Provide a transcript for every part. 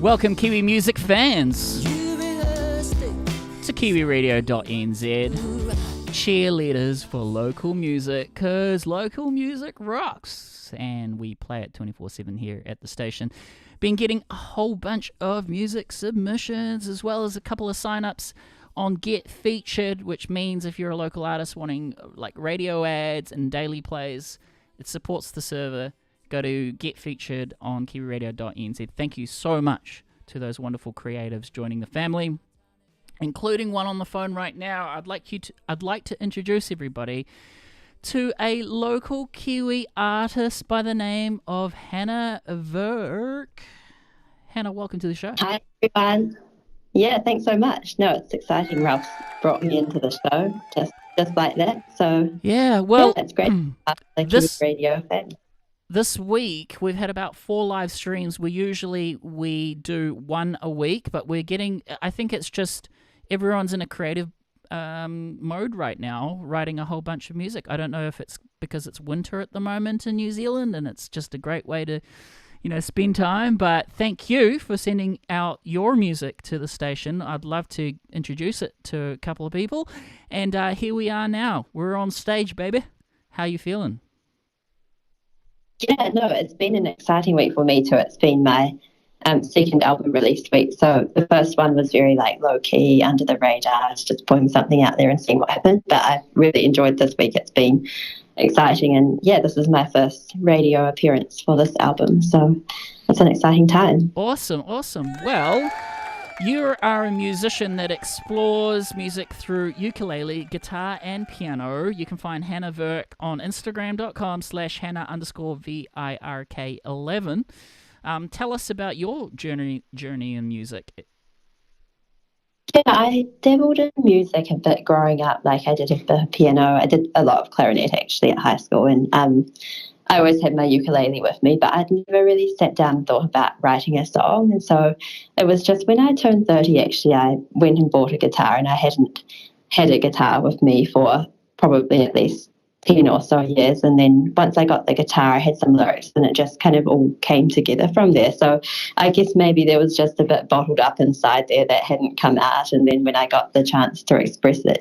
Welcome, Kiwi music fans, to Kiwiradio.nz, cheerleaders for local music, because local music rocks, and we play it 24/7 here at the station. Been getting a whole bunch of music submissions, as well as a couple of sign-ups on Get Featured, which means if you're a local artist wanting like radio ads and daily plays, it supports the server. Go to Get Featured on Kiwiradio.nz. Thank you so much to those wonderful creatives joining the family, including one on the phone right now. I'd like to introduce everybody to a local Kiwi artist by the name of Hannah Verk. Hannah, welcome to the show. Hi, everyone. Yeah, thanks so much. No, it's exciting. Ralph's brought me into the show just like that. So yeah, well, it's great. This radio fan. This week we've had about 4 live streams. We do one a week, but we're getting. I think it's just everyone's in a creative mode right now, writing a whole bunch of music. I don't know if it's because it's winter at the moment in New Zealand, and it's just a great way to, spend time. But thank you for sending out your music to the station. I'd love to introduce it to a couple of people, and here we are now. We're on stage, baby. How you feeling? Yeah, no, it's been an exciting week for me too. It's been my second album release week. So the first one was very low key, under the radar, just putting something out there and seeing what happened. But I really enjoyed this week. It's been exciting, and yeah, this is my first radio appearance for this album. So it's an exciting time. Awesome. Well, you are a musician that explores music through ukulele, guitar, and piano. You can find Hannah Verk on Instagram.com/Hannah_VIRK11. Tell us about your journey in music. Yeah, I dabbled in music a bit growing up. I did a bit of piano. I did a lot of clarinet actually at high school, and I always had my ukulele with me, but I'd never really sat down and thought about writing a song. And so it was just when I turned 30, actually, I went and bought a guitar, and I hadn't had a guitar with me for probably at least 10 or so years. And then once I got the guitar, I had some lyrics, and it just kind of all came together from there. So I guess maybe there was just a bit bottled up inside there that hadn't come out. And then when I got the chance to express it,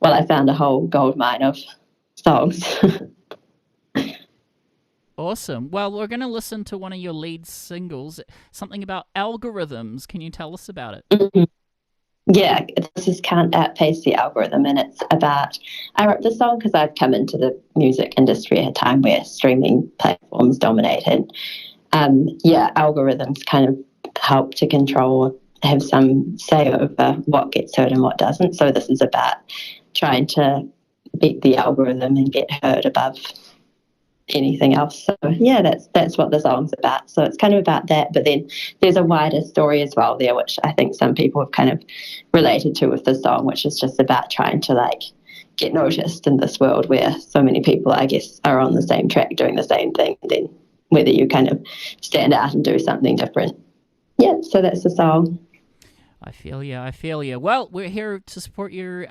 I found a whole gold mine of songs. Awesome. Well, we're going to listen to one of your lead singles, something about algorithms. Can you tell us about it? Mm-hmm. Yeah, this is Can't Outpace the Algorithm, and it's about, I wrote this song because I've come into the music industry at a time where streaming platforms dominated. Algorithms kind of help to control, have some say over what gets heard and what doesn't. So this is about trying to beat the algorithm and get heard above anything else. So yeah, that's what the song's about. So it's kind of about that, but then there's a wider story as well there, which I think some people have kind of related to with the song, which is just about trying to get noticed in this world where so many people, I guess, are on the same track doing the same thing, and then whether you kind of stand out and do something different. Yeah, so that's the song. I feel you. Well, we're here to support you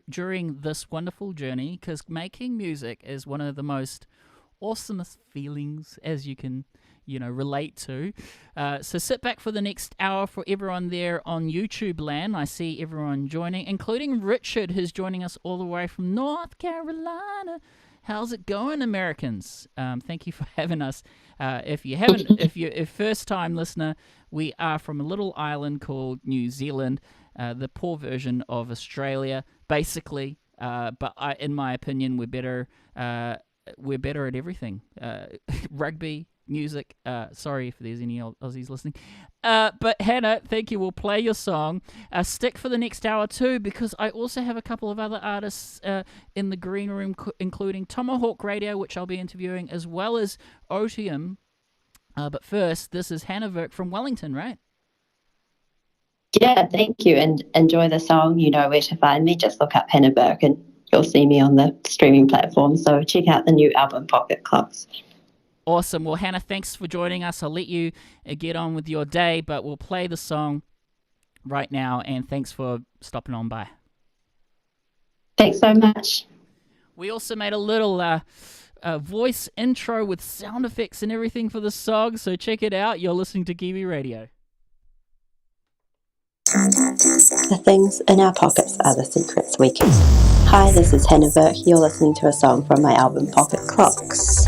during this wonderful journey, because making music is one of the most awesomest feelings, as you can relate to. So sit back for the next hour. For everyone there on YouTube land, I see everyone joining, including Richard, who's joining us all the way from North Carolina. How's it going, Americans? Thank you for having us. If you're a first time listener, we are from a little island called New Zealand, the poor version of Australia, basically. But in my opinion, we're better at everything. Rugby, music. Sorry if there's any Aussies listening. But Hannah, thank you. We'll play your song. Stick for the next hour too, because I also have a couple of other artists in the green room, including Tomahawk Radio, which I'll be interviewing, as well as Otium. But first, this is Hannah Verk from Wellington, right? Yeah, thank you. And enjoy the song. You know where to find me. Just look up Hannah Verk and you'll see me on the streaming platform. So check out the new album, Pocket Clocks. Awesome. Well, Hannah, thanks for joining us. I'll let you get on with your day, but we'll play the song right now, and thanks for stopping on by. Thanks so much. We also made a little voice intro with sound effects and everything for the song, so check it out. You're listening to Kiwi Radio. The things in our pockets are the secrets we keep. Hi, this is Hannah Burke. You're listening to a song from my album Pocket Clocks.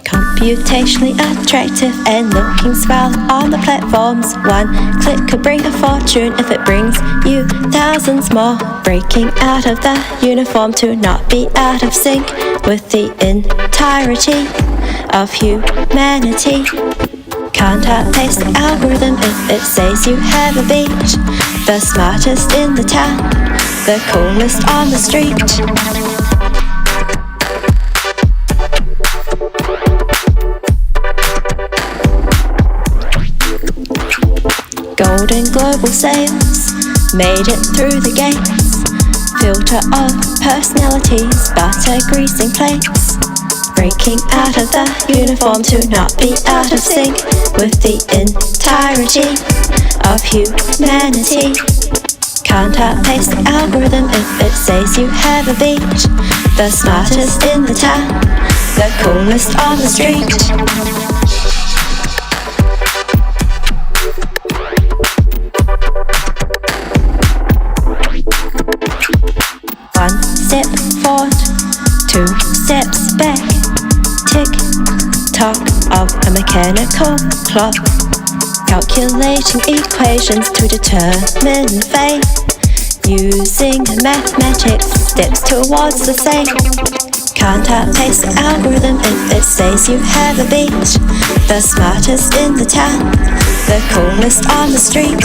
Computationally attractive and looking swell on the platforms. One click could bring a fortune if it brings you thousands more. Breaking out of the uniform to not be out of sync with the entirety of humanity. Can't outpace the algorithm if it says you have a beach. The smartest in the town, the coolest on the street. Golden global sales made it through the gates. Filter of personalities, butter greasing plates. Breaking out of the uniform to not be out of sync with the entirety of humanity. Can't outpace the algorithm if it says you have a beach. The smartest in the town, the coolest on the street. One step forward, two steps back. Tick tock of a mechanical clock, calculating equations to determine fate. Using mathematics, steps towards the same. Can't outpace the algorithm if it says you have a beach. The smartest in the town, the coolest on the street.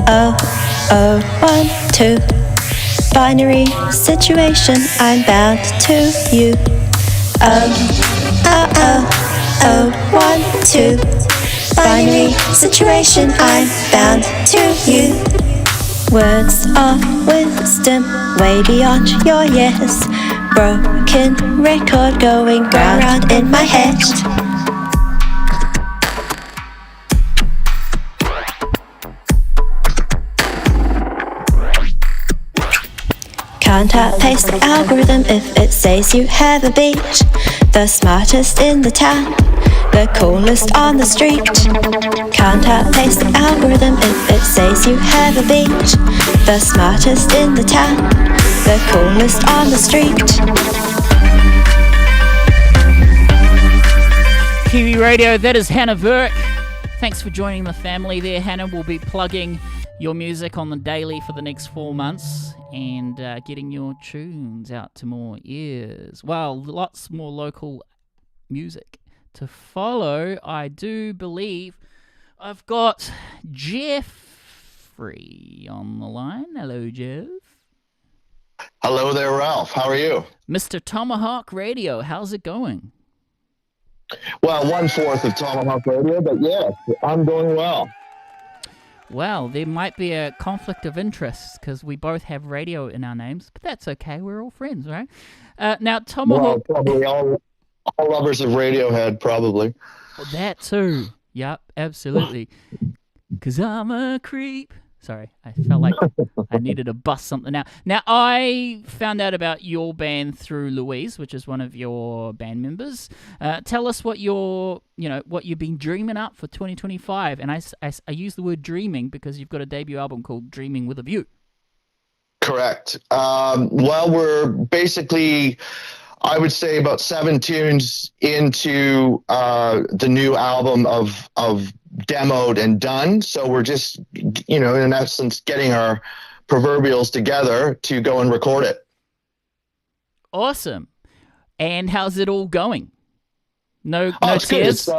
Oh, 1, 2. Binary situation, I'm bound to you. Oh, 1, 2. Binary situation, I'm bound to you. Words of wisdom, way beyond your years. Broken record going round in my head. Can't outpace the algorithm if it says you have a beach. The smartest in the town, the coolest on the street. Can't outpace the algorithm if it says you have a beach. The smartest in the town, the coolest on the street. Kiwi Radio, that is Hannah Burke. Thanks for joining the family there. Hannah will be plugging your music on the daily for the next 4 months and getting your tunes out to more ears. Well, lots more local music to follow. I do believe I've got Jeffrey on the line. Hello, Jeff. Hello there, Ralph. How are you? Mr. Tomahawk Radio, how's it going? Well, 1/4 of Tomahawk Radio, but yes, I'm doing well. Well, there might be a conflict of interest because we both have radio in our names, but that's okay. We're all friends, right? Now, Tomahawk... Well, probably all lovers of Radiohead, probably. That too. Yep, absolutely. Because I'm a creep. Sorry, I felt like I needed to bust something out. Now, I found out about your band through Louise, which is one of your band members. Tell us what what you've been dreaming up for 2025. And I use the word dreaming because you've got a debut album called Dreaming with a View. Correct. Well, we're basically, I would say, about 7 tunes into the new album of demoed and done. So we're just, in essence, getting our proverbials together to go and record it. Awesome. And how's it all going? No tears?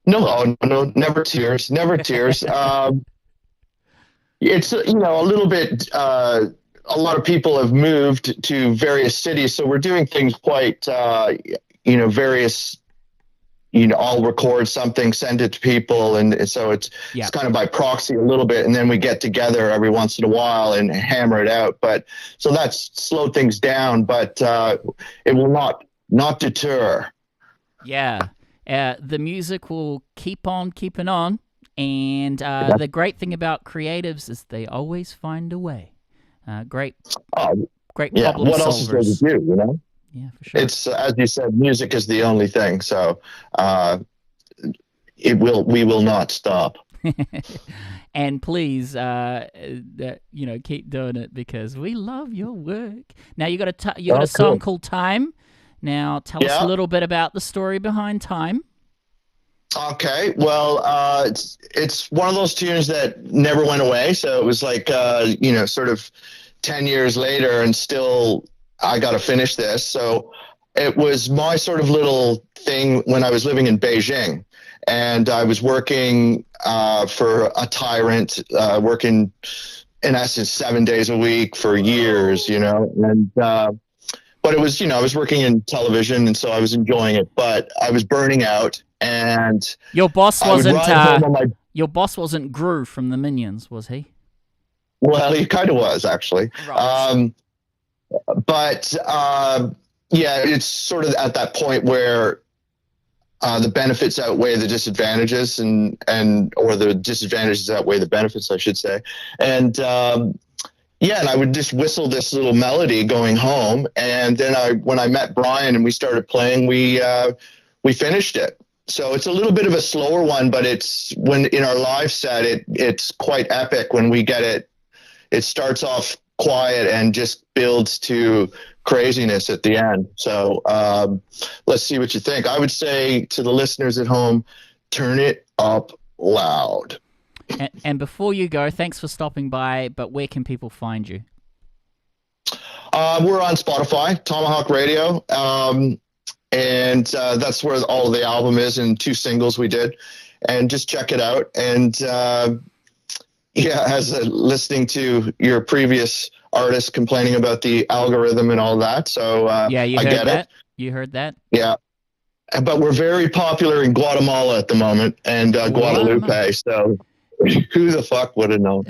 No, never tears. It's, a little bit, a lot of people have moved to various cities. So we're doing things quite, various, I'll record something, send it to people. And so it's kind of by proxy a little bit. And then we get together every once in a while and hammer it out. But so that's slowed things down, but it will not deter. Yeah. The music will keep on keeping on. And the great thing about creatives is they always find a way. Great problem What else is there to solvers. do, you know? Yeah, for sure. It's, as you said, music is the only thing. So we will not stop. And please, keep doing it because we love your work. Now you got a song called Time. Now tell us a little bit about the story behind Time. Okay, well, it's one of those tunes that never went away. So it was like, sort of 10 years later, and still I got to finish this. So it was my sort of little thing when I was living in Beijing, and I was working for a tyrant, working in essence 7 days a week for years, and but it was, I was working in television, and so I was enjoying it, but I was burning out. And your boss wasn't Gru from the Minions, was he? Well, he kind of was, actually. Right. It's sort of at that point where the benefits outweigh the disadvantages, or the disadvantages outweigh the benefits, I should say. And and I would just whistle this little melody going home, and then when I met Brian and we started playing, we finished it. So it's a little bit of a slower one, but it's when in our live set, it's quite epic when we get it. It starts off quiet and just builds to craziness at the end. So let's see what you think. I would say to the listeners at home, turn it up loud. And before you go, thanks for stopping by, but where can people find you? We're on Spotify, Tomahawk Radio. And that's where all of the album is, and 2 singles we did, and just check it out. And listening to your previous artist complaining about the algorithm and all that. So you heard that. You heard that? Yeah. But we're very popular in Guatemala at the moment, and Guadalupe. So who the fuck would have known?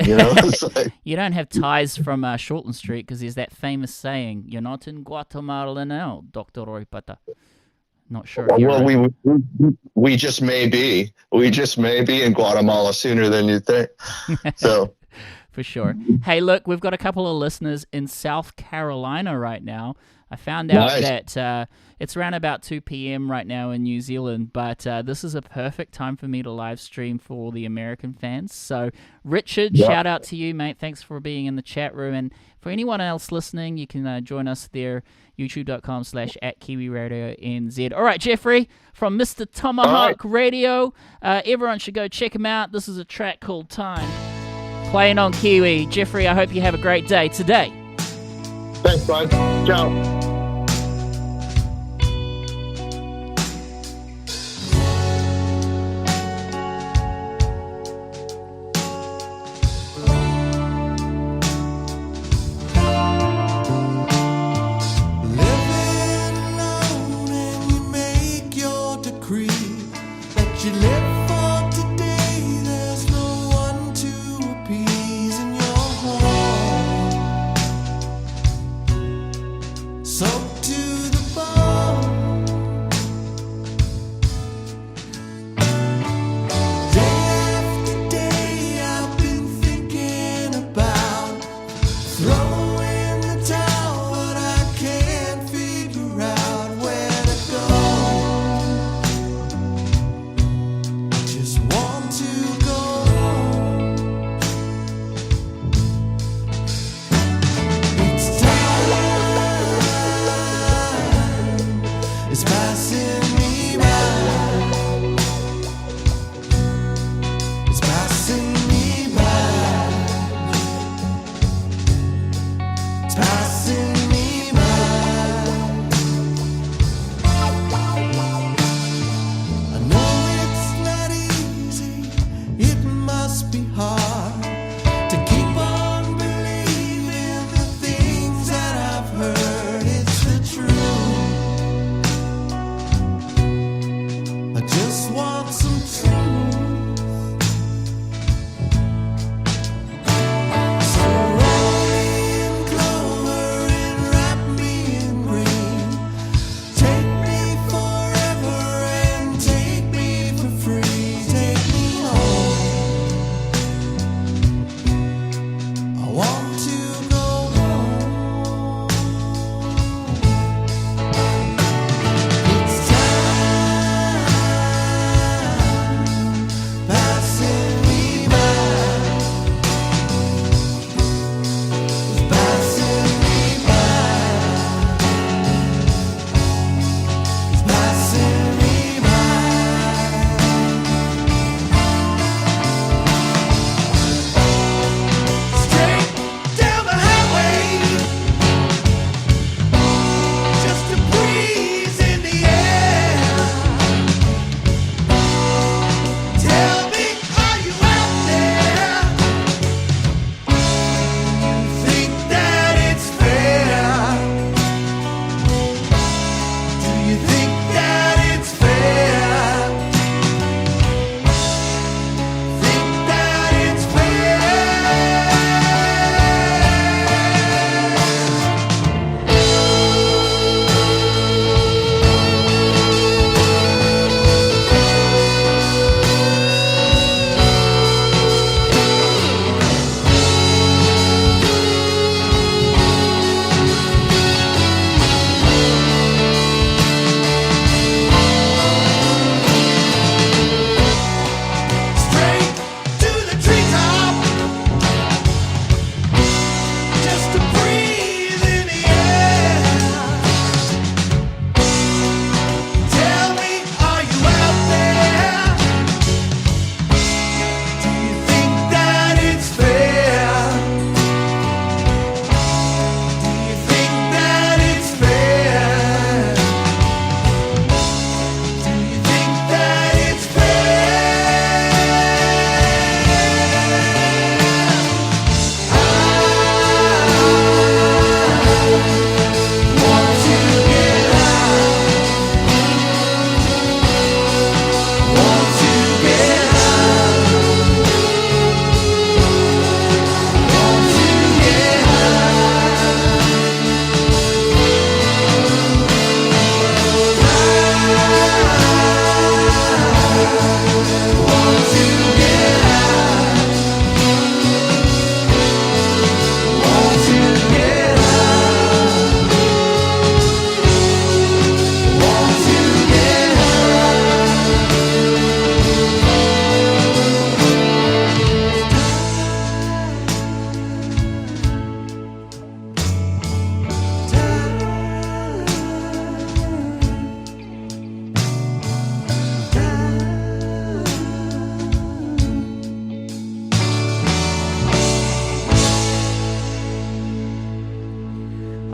You don't have ties from Shortland Street because there's that famous saying, "You're not in Guatemala now, Dr. Roy Pata." Not sure. Well, we just may be. We just may be in Guatemala sooner than you think. So, for sure. Hey, look, we've got a couple of listeners in South Carolina right now. I found out that it's around about 2 p.m. right now in New Zealand, but this is a perfect time for me to live stream for all the American fans. So, Richard, shout out to you, mate. Thanks for being in the chat room. And for anyone else listening, you can join us there, youtube.com/@Kiwiradio.nz. All right, Jeffrey, from Mr. Tomahawk Radio. Everyone should go check him out. This is a track called Time, playing on Kiwi. Jeffrey, I hope you have a great day today. Thanks, bud. Ciao.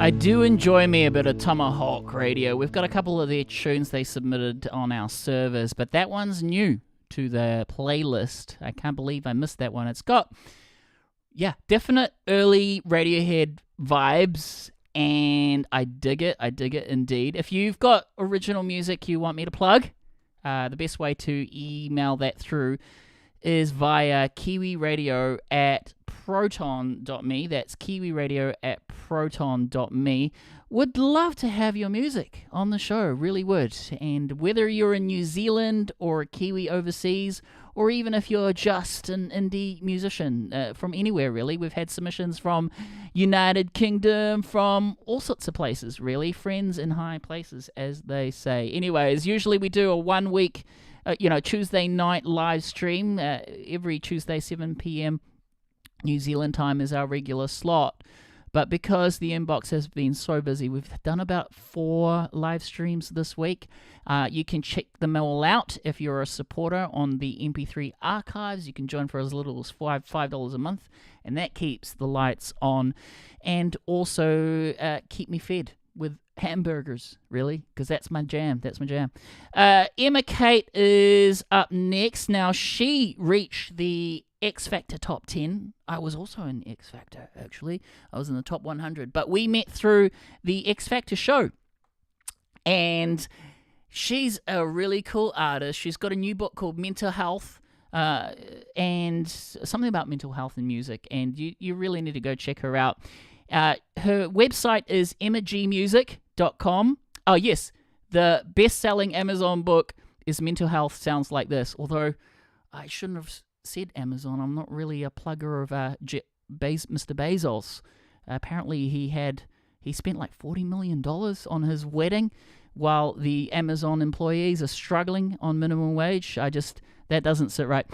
I do enjoy me a bit of Tomahawk Radio. We've got a couple of their tunes they submitted on our servers, but that one's new to the playlist. I can't believe I missed that one. It's got, definite early Radiohead vibes, and I dig it. I dig it indeed. If you've got original music you want me to plug, the best way to email that through is via kiwiradio@proton.me. That's kiwiradio@proton.me. Would love to have your music on the show, really would. And whether you're in New Zealand or a Kiwi overseas, or even if you're just an indie musician from anywhere, really. We've had submissions from United Kingdom, from all sorts of places, really. Friends in high places, as they say. Anyways, usually we do a 1 week Tuesday night live stream. Every Tuesday, 7 p.m. New Zealand time is our regular slot. But because the inbox has been so busy, we've done about 4 live streams this week. You can check them all out if you're a supporter on the MP3 archives. You can join for as little as $5 a month, and that keeps the lights on. And also keep me fed with hamburgers, really, because that's my jam. Emma Kate is up next. Now, she reached the X Factor top 10. I was also in X Factor, actually. I was in the top 100, but we met through the X Factor show, and she's a really cool artist. She's got a new book called Mental Health, and something about mental health and music, and you really need to go check her out. Her website is emagmusic.com. Oh, yes, the best-selling Amazon book is Mental Health Sounds Like This, although I shouldn't have said Amazon. I'm not really a plugger of Mr. Bezos. Apparently, he spent like $40 million on his wedding, while the Amazon employees are struggling on minimum wage. That doesn't sit right.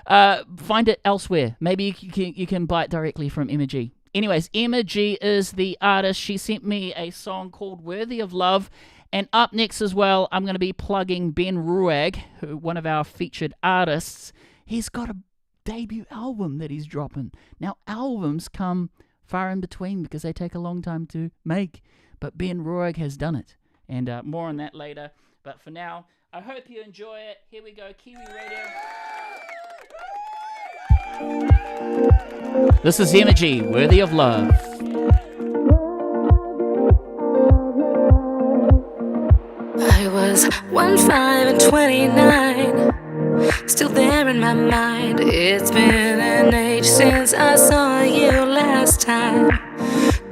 Find it elsewhere. Maybe you can buy it directly from Emma G. Anyways, Emma G is the artist. She sent me a song called Worthy of Love. And up next as well, I'm going to be plugging Ben Ruag, one of our featured artists. He's got a debut album that he's dropping. Now, albums come far in between because they take a long time to make. But Ben Ruag has done it. And more on that later. But for now, I hope you enjoy it. Here we go, Kiwi Radio. This is Energy, Worthy of Love. I was 15 and 29, still there in my mind. It's been an age since I saw you last time.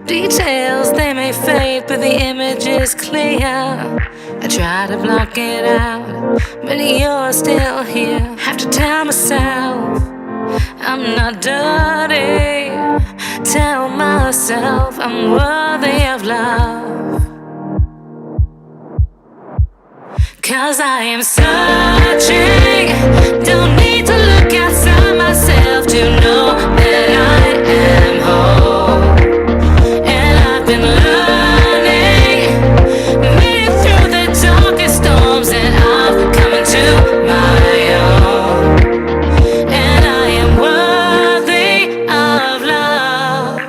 Details, they may fade, but the image is clear. I try to block it out, but you're still here. Have to tell myself I'm not dirty. Tell myself I'm worthy of love. 'Cause I am searching, don't need to look outside myself to know that I am whole. And I've been learning, made it through the darkest storms, and I've come into my own. And I am worthy of love.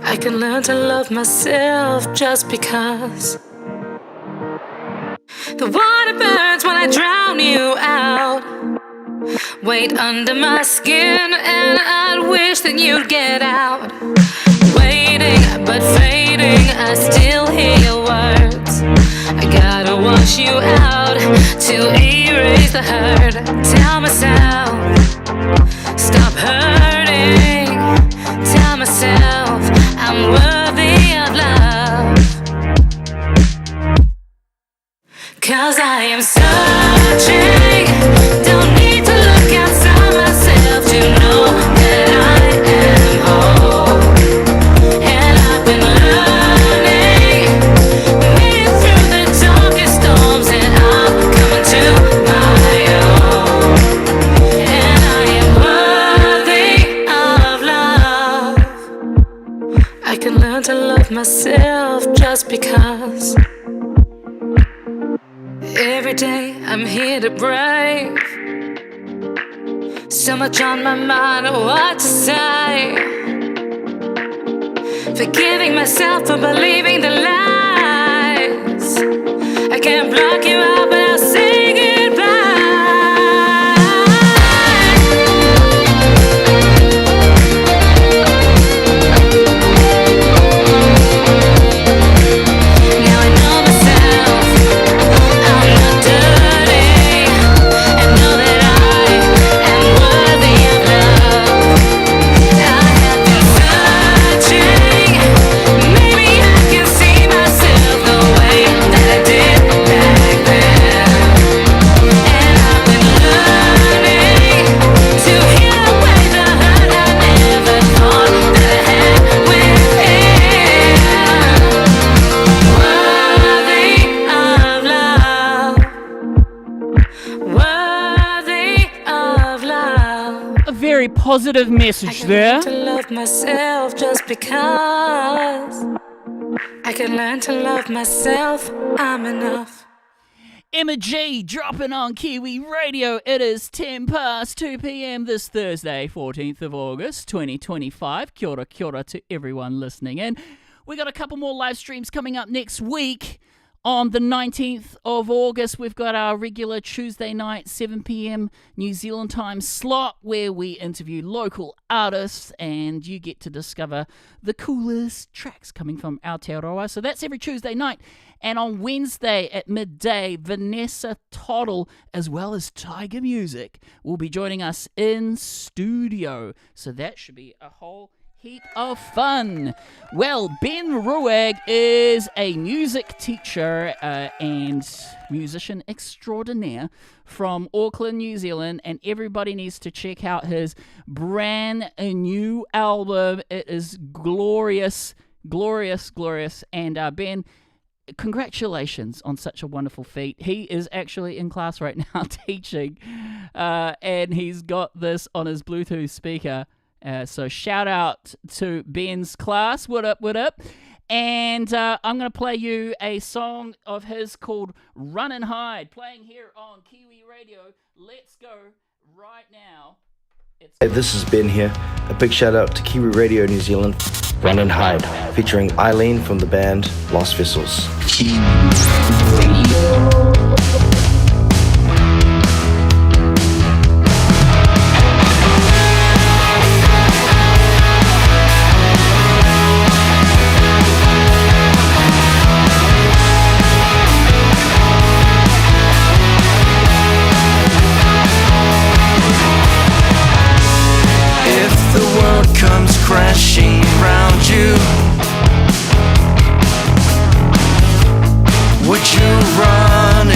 I can learn to love myself just because. The water burns when I drown you out. Weight under my skin, and I'd wish that you'd get out. Waiting, but fading, I still hear your words. I gotta wash you out to erase the hurt. Tell myself, stop hurting. Tell myself, I'm worthy of love. 'Cause I am searching, don't need to look outside myself to know that I am whole. And I've been learning, made it through the darkest storms, and I'm coming to my own. And I am worthy of love. I can learn to love myself just because. Every day I'm here to brave. So much on my mind, what to say. Forgiving myself for believing the lies. I can't block you out, but I'll say goodbye. Now I know myself, I'm not dirty, and know that I am worthy of love. I have been searching, maybe I can see myself the way that I did back then. And I've been learning to heal away the hurt I never thought that I had within. Worthy of love. A very positive message there. To love myself just because I can learn to love myself, I'm enough. Emma G dropping on Kiwi Radio. It is 10 past 2 p.m. this Thursday, 14th of August, 2025. Kia ora to everyone listening in. We got a couple more live streams coming up next week. On the 19th of August, we've got our regular Tuesday night, 7 p.m. New Zealand time slot where we interview local artists and you get to discover the coolest tracks coming from Aotearoa. So that's every Tuesday night. And on Wednesday at midday, Vanessa Toddle, as well as Tiger Music, will be joining us in studio. So that should be a whole heap of fun. Well, Ben Ruag is a music teacher and musician extraordinaire from Auckland, New Zealand, and everybody needs to check out his brand new album. It is glorious, glorious, glorious. And Ben, congratulations on such a wonderful feat. He is actually in class right now teaching, and he's got this on his Bluetooth speaker. So shout out to Ben's class. What up, what up? And I'm going to play you a song of his called Run and Hide, playing here on Kiwi Radio. Let's go right now. Hey, this is Ben here. A big shout out to Kiwi Radio New Zealand. Run and Hide, featuring Eileen from the band Lost Vessels. Kiwi Radio. Comes crashing round you, would you run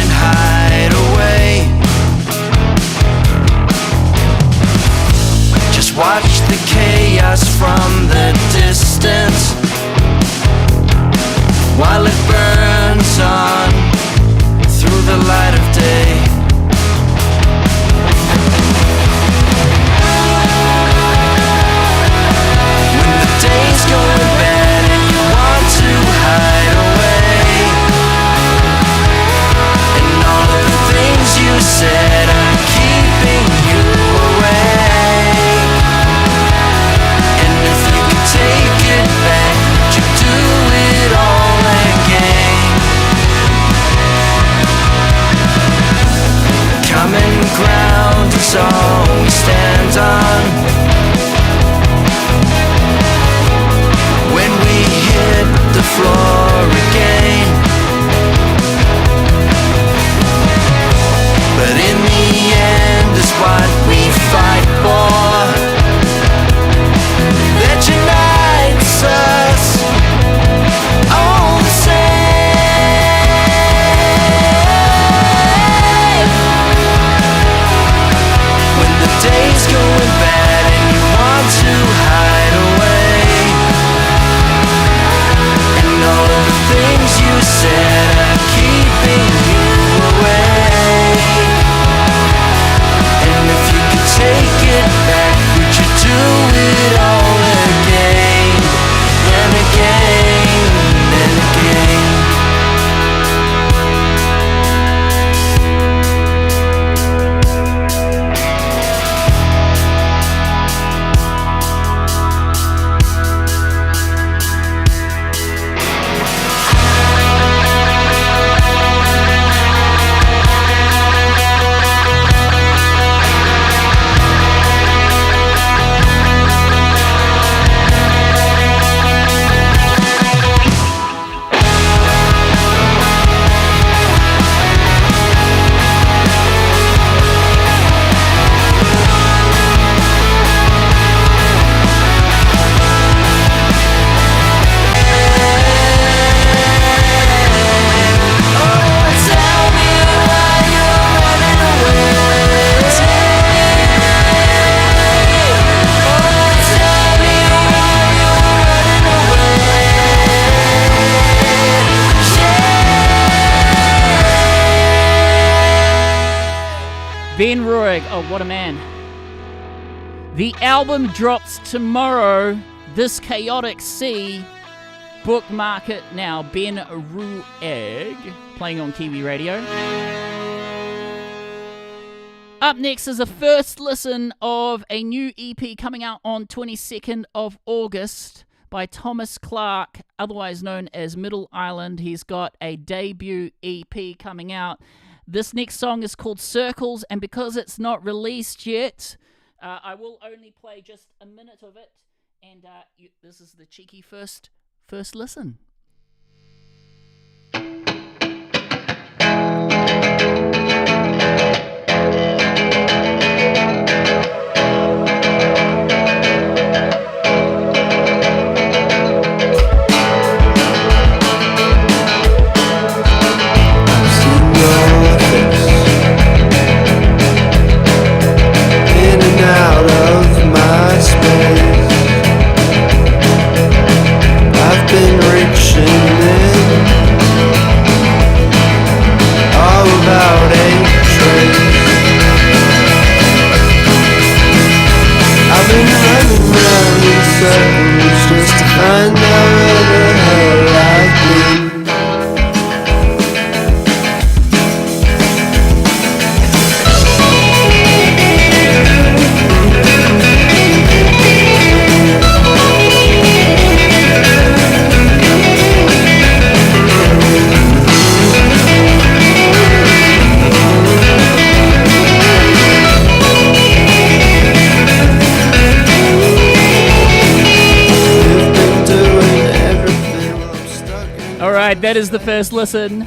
Ben Roig, oh, what a man. The album drops tomorrow. This Chaotic Sea. Bookmark it now. Ben Roig, playing on Kiwi Radio. Up next is a first listen of a new EP coming out on 22nd of August by Thomas Clark, otherwise known as Middle Island. He's got a debut EP coming out. This next song is called Circles, and because it's not released yet, I will only play just a minute of it, and this is the cheeky first listen. That is the first listen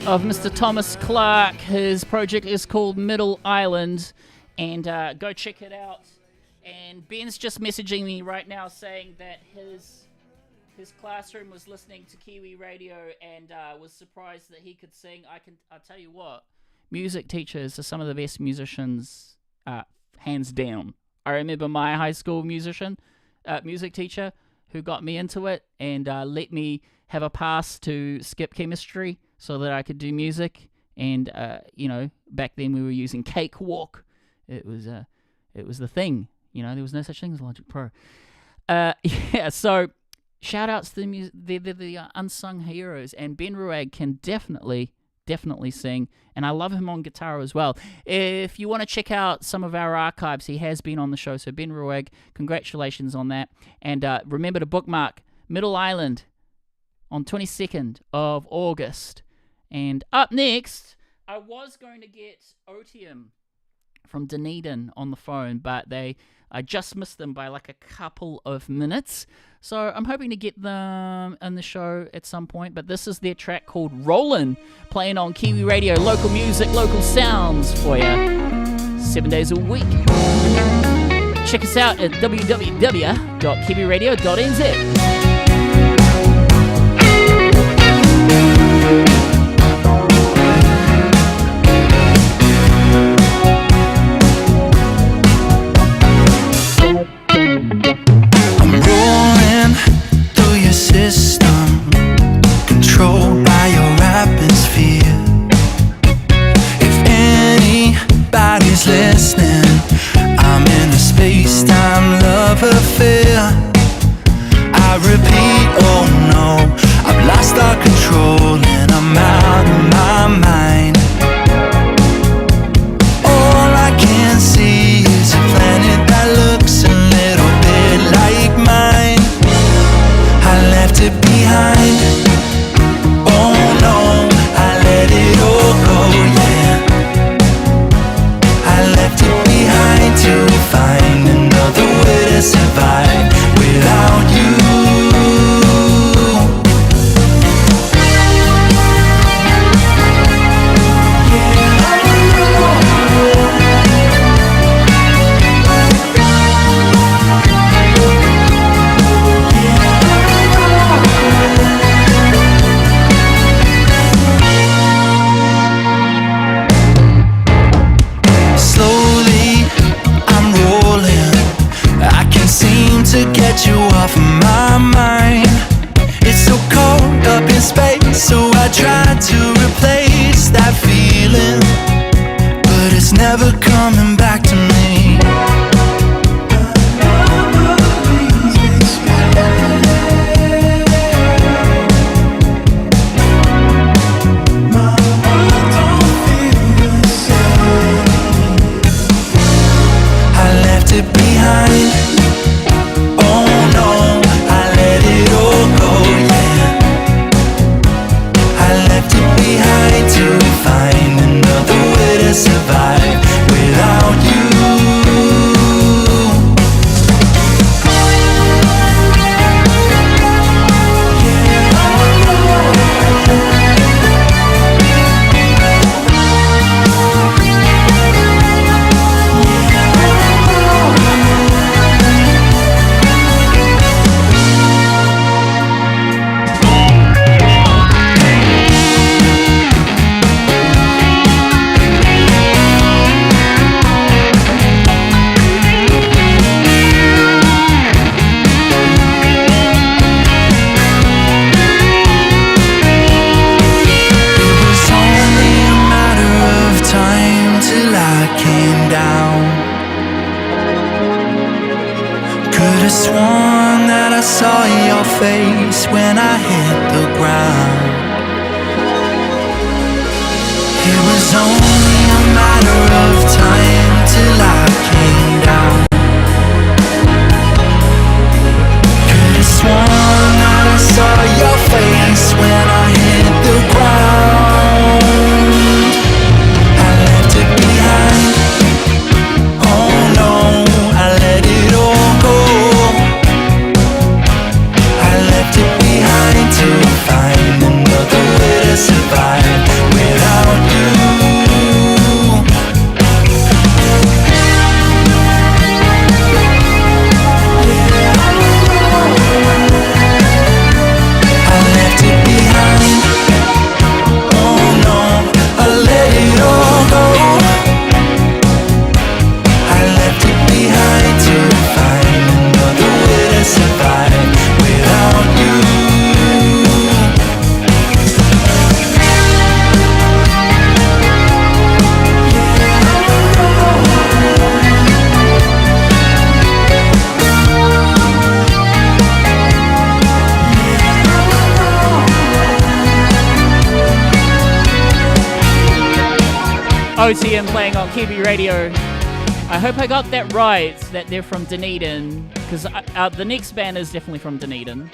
of Mr. Thomas Clark. His project is called Middle Island, and go check it out. And Ben's just messaging me right now saying that his classroom was listening to Kiwi Radio and was surprised that he could sing. I'll tell you what, music teachers are some of the best musicians, hands down. I remember my high school music teacher who got me into it and let me have a pass to skip chemistry so that I could do music. And back then we were using Cakewalk. It was the thing. There was no such thing as Logic Pro. So shout outs to the unsung heroes, and Ben Roig can definitely sing, and I love him on guitar as well. If you want to check out some of our archives, he has been on the show. So Ben Roig, congratulations on that, and remember to bookmark Middle Island on 22nd of August. And up next, I was going to get Otium from Dunedin on the phone, but I just missed them by like a couple of minutes. So I'm hoping to get them in the show at some point. But this is their track called Rollin', playing on Kiwi Radio. Local music, local sounds for you 7 days a week. Check us out at www.kiwiradio.nz. System controlled by your atmosphere. If anybody's listening, I'm in a space-time love affair. I repeat, oh no, I've lost all control and I'm out of my mind. All I can see is a planet that looks a little bit like mine. I left it behind. Oh no, I let it all go, yeah. I left it behind to find another way to survive without you. To get you off of my mind. It's so cold up in space, so I try to replace that feeling, but it's it's never coming back to me. I left it behind. Oh no, I let it all go, yeah. I left it behind to find another way to survive without you. Sworn that I saw your face when I hit the ground. It was only a matter of time till I came down. Could've sworn that I saw your face when I hit the ground. I left it behind. Oh no, I let it all go. To find another way to survive without you. I left it behind. Oh no, I let it all go. I left it behind to find another way to survive without you. OTM playing on Kiwi Radio. I hope I got that right, that they're from Dunedin, because the next band is definitely from Dunedin.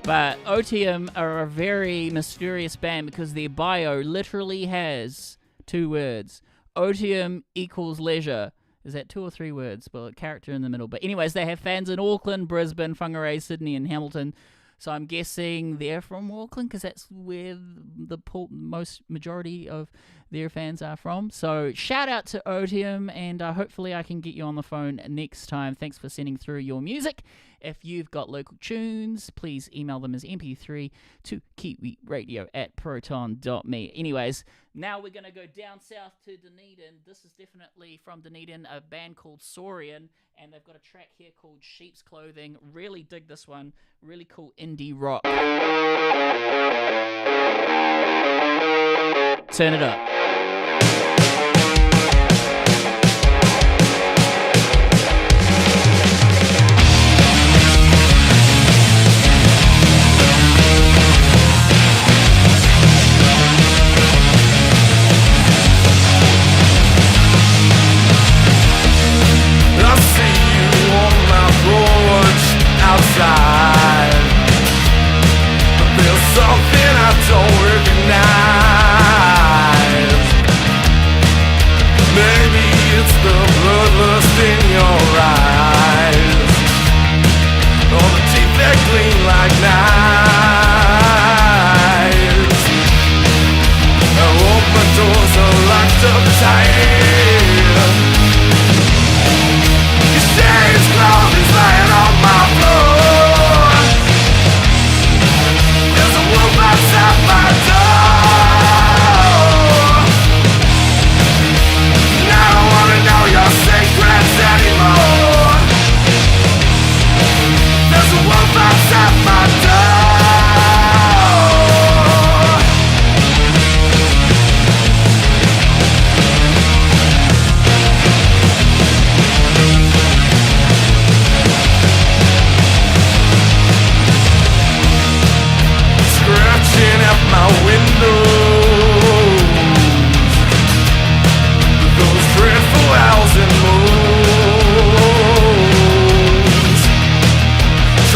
But OTM are a very mysterious band because their bio literally has 2 words. OTM equals leisure. Is that 2 or 3 words? Well, a character in the middle. But anyways, they have fans in Auckland, Brisbane, Whangarei, Sydney and Hamilton. So I'm guessing they're from Auckland because that's where the most majority of their fans are from. So shout out to Otium, and hopefully I can get you on the phone next time. Thanks for sending through your music. If you've got local tunes, please email them as MP3 to kiwiradio@proton.me. Anyways, now we're going to go down south to Dunedin. This is definitely from Dunedin, a band called Saurian, and they've got a track here called Sheep's Clothing. Really dig this one. Really cool indie rock. Turn it up. Outside, but there's something I don't recognize. Maybe it's the bloodlust in your eyes, or the teeth that gleam like knives. I hope my doors are locked up tight. You say it's closed, it's lying on my floor. There's a wolf outside my door.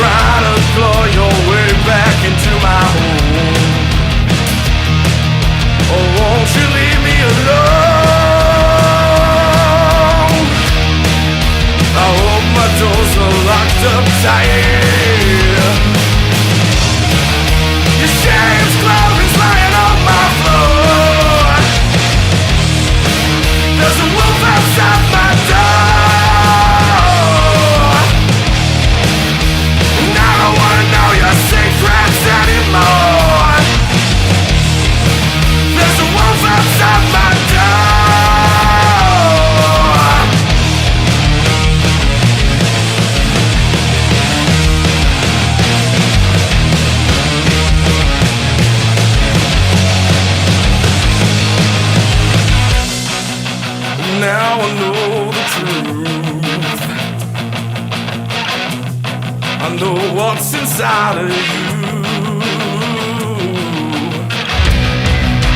try to claw your way back into my home. Oh, won't you leave me alone? I hope my doors are locked up tight. Your shame's clothing's lying on my floor. There's a wolf outside my door, and I don't wanna know your secrets anymore. There's a wolf outside my door. Now I know the truth. I know what's inside of you.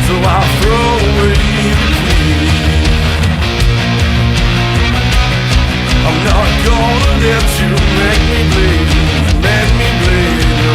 So I'll throw away the key. I'm not gonna let you make me bleed. Make me bleed, no.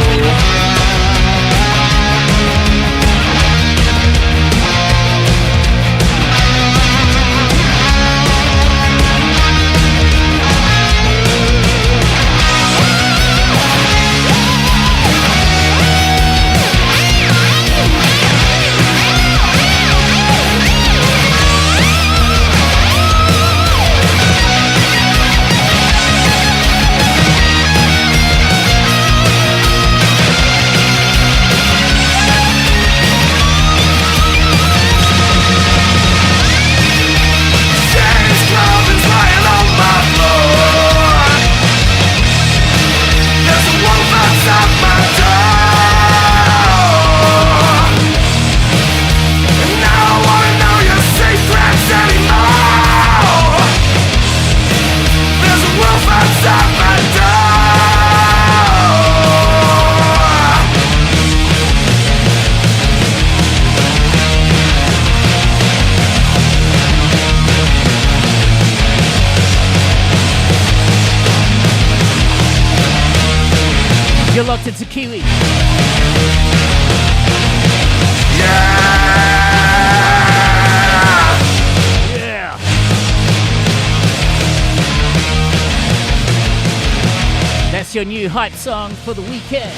You're locked into Kiwi. Yeah! That's your new hype song for the weekend.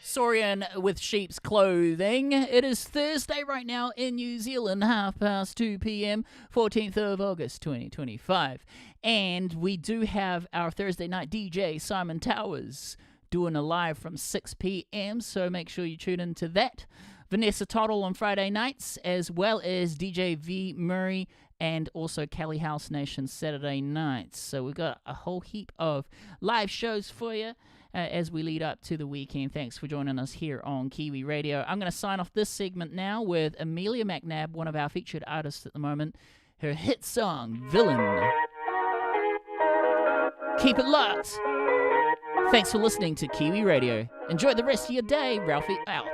Saurian with sheep's clothing. It is Thursday right now in New Zealand, 2:30 p.m, 14th of August 2025. And we do have our Thursday night DJ, Simon Towers, doing a live from 6 p.m, so make sure you tune into that. Vanessa Tottle on Friday nights, as well as DJ V Murray and also Cali House Nation Saturday nights. So we've got a whole heap of live shows for you as we lead up to the weekend. Thanks for joining us here on Kiwi Radio. I'm going to sign off this segment now with Amelia McNabb, one of our featured artists at the moment, her hit song, Villain. Keep it locked. Thanks for listening to Kiwi Radio. Enjoy the rest of your day. Ralphie out.